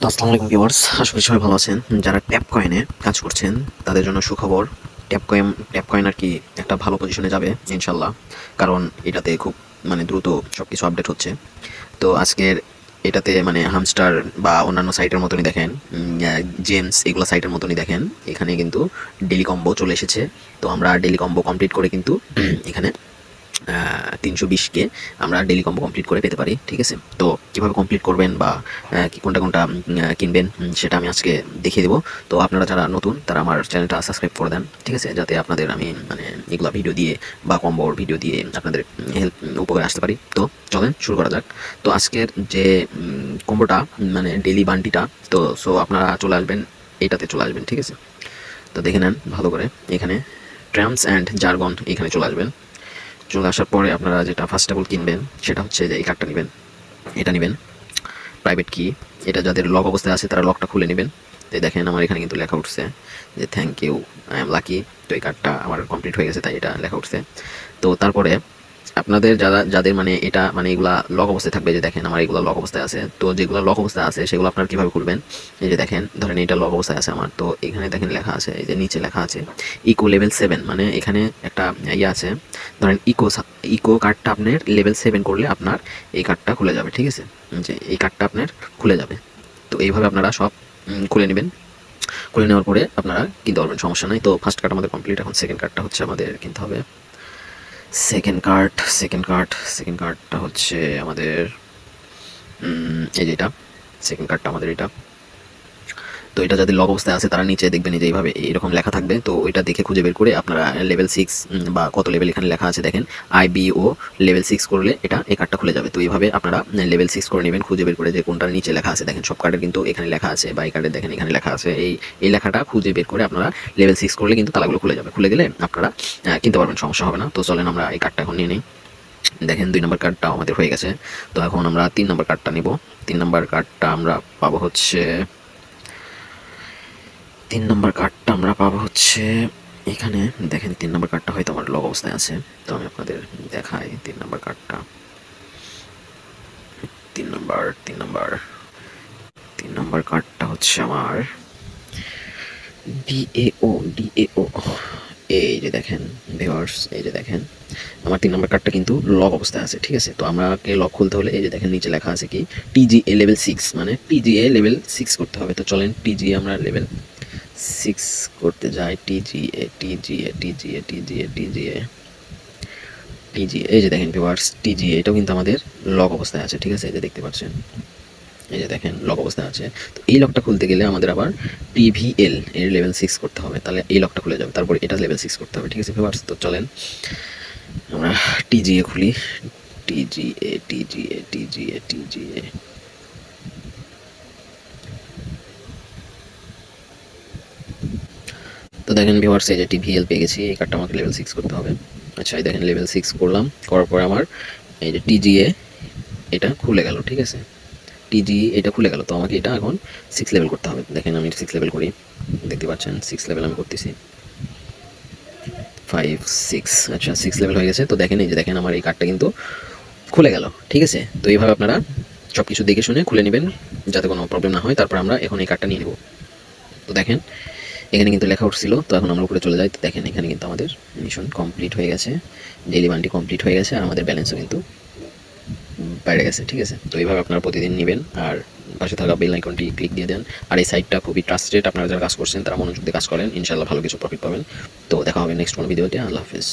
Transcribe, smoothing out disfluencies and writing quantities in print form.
আসসালামু আলাইকুম ভিউয়ার্স, আশা করি সবাই ভালো আছেন। যারা ট্যাপ কয়েনে কাজ করছেন তাদের জন্য সুখবর। ট্যাপ কয়েন আর কি একটা ভালো পজিশনে যাবে ইনশাল্লাহ, কারণ এটাতে খুব দ্রুত সব কিছু আপডেট হচ্ছে। তো আজকের এটাতে হামস্টার বা অন্যান্য সাইটের মতনই দেখেন, জেমস এগুলো সাইটের মতনই দেখেন, এখানে কিন্তু ডেলি কম্বো চলে এসেছে। তো আমরা ডেলি কম্বো কমপ্লিট করে কিন্তু এখানে 320কে আমরা ডেলি কম্বো কমপ্লিট করে পেতে পারি। ঠিক আছে, তো কীভাবে কমপ্লিট করবেন বা কি কোনটা কোনটা কিনবেন সেটা আমি আজকে দেখিয়ে দেবো। তো আপনারা যারা নতুন তারা আমার চ্যানেলটা সাবস্ক্রাইব করে দেন, ঠিক আছে, যাতে আপনাদের আমি এগুলা ভিডিও দিয়ে বা কম্বোর ভিডিও দিয়ে আপনাদের হেল্প উপকারে আসতে পারি। তো চলেন শুরু করা যাক। তো আজকের যে কম্বোটা ডেলি বান্টিটা, তো সো আপনারা চলে আসবেন, এইটাতে চলে আসবেন। ঠিক আছে, তো দেখে নেন ভালো করে, এখানে ট্রামস অ্যান্ড জার্গন এখানে চলে আসবেন। চলে আসার পরে আপনারা যেটা ফার্স্ট অফ অল কিনবেন সেটা হচ্ছে যে এই কার্ডটা নেবেন, এটা নেবেন প্রাইভেট কি। এটা যাদের লক অবস্থায় আছে তারা লকটা খুলে নেবেন। তো দেখেন আমার এখানে কিন্তু লেখা উঠছে যে thank you, I am lucky. তো এই কার্ডটা আমার কমপ্লিট হয়ে গেছে, তাই এটা লেখা উঠছে। তো তারপরে আপনাদের যাদের এটা এগুলা লক অবস্থায় থাকবে, যে দেখেন আমার এগুলো লক অবস্থায় আছে, তো যেগুলো লক অবস্থায় আছে সেগুলো আপনারা কীভাবে খুলবেন। এই যে দেখেন, ধরেন এটা লক অবস্থায় আছে আমার, তো এখানে দেখেন লেখা আছে, এই যে নিচে লেখা আছে ইকো লেভেল 7, এখানে একটা ইয়ে আছে। ধরেন ইকো কার্ডটা আপনার লেভেল 7 করলে আপনার এই কার্ডটা খুলে যাবে। ঠিক আছে, যে এই কার্ডটা আপনার খুলে যাবে। তো এইভাবে আপনারা সব খুলে নেবেন। খুলে নেওয়ার পরে আপনারা কিনতে পারবেন, সমস্যা নাই। তো ফার্স্ট কার্ড আমাদের কমপ্লিট, এখন সেকেন্ড কার্ডটা হচ্ছে আমাদের কিনতে হবে। সেকেন্ড কার্ডটা হচ্ছে আমাদের এই যে এটা সেকেন্ড কার্ডটা আমাদের এটা। তো এটা যাদের লক অবস্থায় আছে তারা নিচে দেখবেন এই যে এইভাবে এরকম লেখা থাকবে, তো ওইটা দেখে খুঁজে বের করে আপনারা লেভেল 6 বা কত লেভেল এখানে লেখা আছে দেখেন, IBO লেভেল 6 করলে এটা এই কার্ডটা খুলে যাবে। তো এইভাবে আপনারা লেভেল 6 করে নেবেন, খুঁজে বের করে যে কোনটার নিচে লেখা আছে। দেখেন সব কার্ডের কিন্তু এখানে লেখা আছে, বা এই কার্ডের দেখেন এখানে লেখা আছে, এই লেখাটা খুঁজে বের করে আপনারা লেভেল 6 করলে কিন্তু তালাগুলো খুলে যাবে। খুলে গেলে আপনারা কিনতে পারবেন, সমস্যা হবে না। তো চলেন আমরা এই কার্ডটা এখন নিয়ে নিই। দেখেন 2 নম্বর কার্ডটাও আমাদের হয়ে গেছে। তো এখন আমরা 3 নম্বর কার্ডটা নিব। 3 নম্বর কার্ডটা আমরা পাবো হচ্ছে এখানে। দেখেন 3 নম্বর কার্ডটা হয়তো আমার লক অবস্থায় আছে, তো আমি আপনাদের দেখাই 3 নম্বর কার্ডটা। 3 নম্বর কার্ডটা হচ্ছে আমার ডিএও। এই যে দেখেন ভিউয়ার্স, এই যে দেখেন আমার 3 নম্বর কার্ডটা কিন্তু লক অবস্থায় আছে। ঠিক আছে, তো আমাকে লক খুলতে হলে এই যে দেখেন নিচে লেখা আছে কি TGA লেভেল 6, TGA লেভেল 6 করতে হবে। তো চলেন TGA আমরা লেভেল 6 করতে যাই। TGA এই যে দেখেন ভিউয়ার্স, TGA এটাও কিন্তু আমাদের লক অবস্থায় আছে। ঠিক আছে, এই যে দেখতে পাচ্ছেন, এই যে দেখেন লক অবস্থায় আছে। তো এই লকটা খুলতে গেলে আমাদের আবার TVL এর লেভেল 6 করতে হবে, তাহলে এই লকটা খুলে যাবে। তারপরে এটা লেভেল 6 করতে হবে। ঠিক আছে ভিউয়ার্স, তো চলেন আমরা TGA খুলি। TGA। তো দেখেন ভিউয়ার্স, এই যে TVL পেয়ে গেছি, এই কার্ডটা আমাকে লেভেল 6 করতে হবে। আচ্ছা, এই দেখেন লেভেল 6 করলাম, করার পরে আমার এই যে TGA এটা খুলে গেল। ঠিক আছে, TGA এটা খুলে গেল, তো আমাকে এটা এখন 6 লেভেল করতে হবে। দেখেন আমি 6 লেভেল করি, দেখতে পাচ্ছেন 6 লেভেল আমি করতেছি। 5 6, আচ্ছা 6 লেভেল হয়ে গেছে। তো দেখেন এই যে দেখেন আমার এই কার্ডটা কিন্তু খুলে গেল। ঠিক আছে, তো এইভাবে আপনারা সব কিছু দেখে শুনে খুলে নেবেন যাতে কোনো প্রবলেম না হয়। তারপর আমরা এখন এই কার্ডটা নিয়ে নেব। তো দেখেন এখানে কিন্তু লেখা উঠছিল, তো এখন আমরা উপরে চলে যাই। তো দেখেন এখানে কিন্তু আমাদের মিশন কমপ্লিট হয়ে গেছে, ডেইলি বান্টি কমপ্লিট হয়ে গেছে, আর আমাদের ব্যালেন্সও কিন্তু বাইরে গেছে। ঠিক আছে, তো এইভাবে আপনারা প্রতিদিন নেবেন, আর পাশে থাকা বেল আইকনটি ক্লিক দিয়ে দেন। আর এই সাইটটা খুবই ট্রাস্টেড, আপনারা যারা কাজ করছেন তারা মনোযোগ দিয়ে কাজ করেন, ইনশাআল্লাহ ভালো কিছু প্রফিট পাবেন। তো দেখা হবে নেক্সট কোনো ভিডিওতে। আল্লাহ হাফেজ।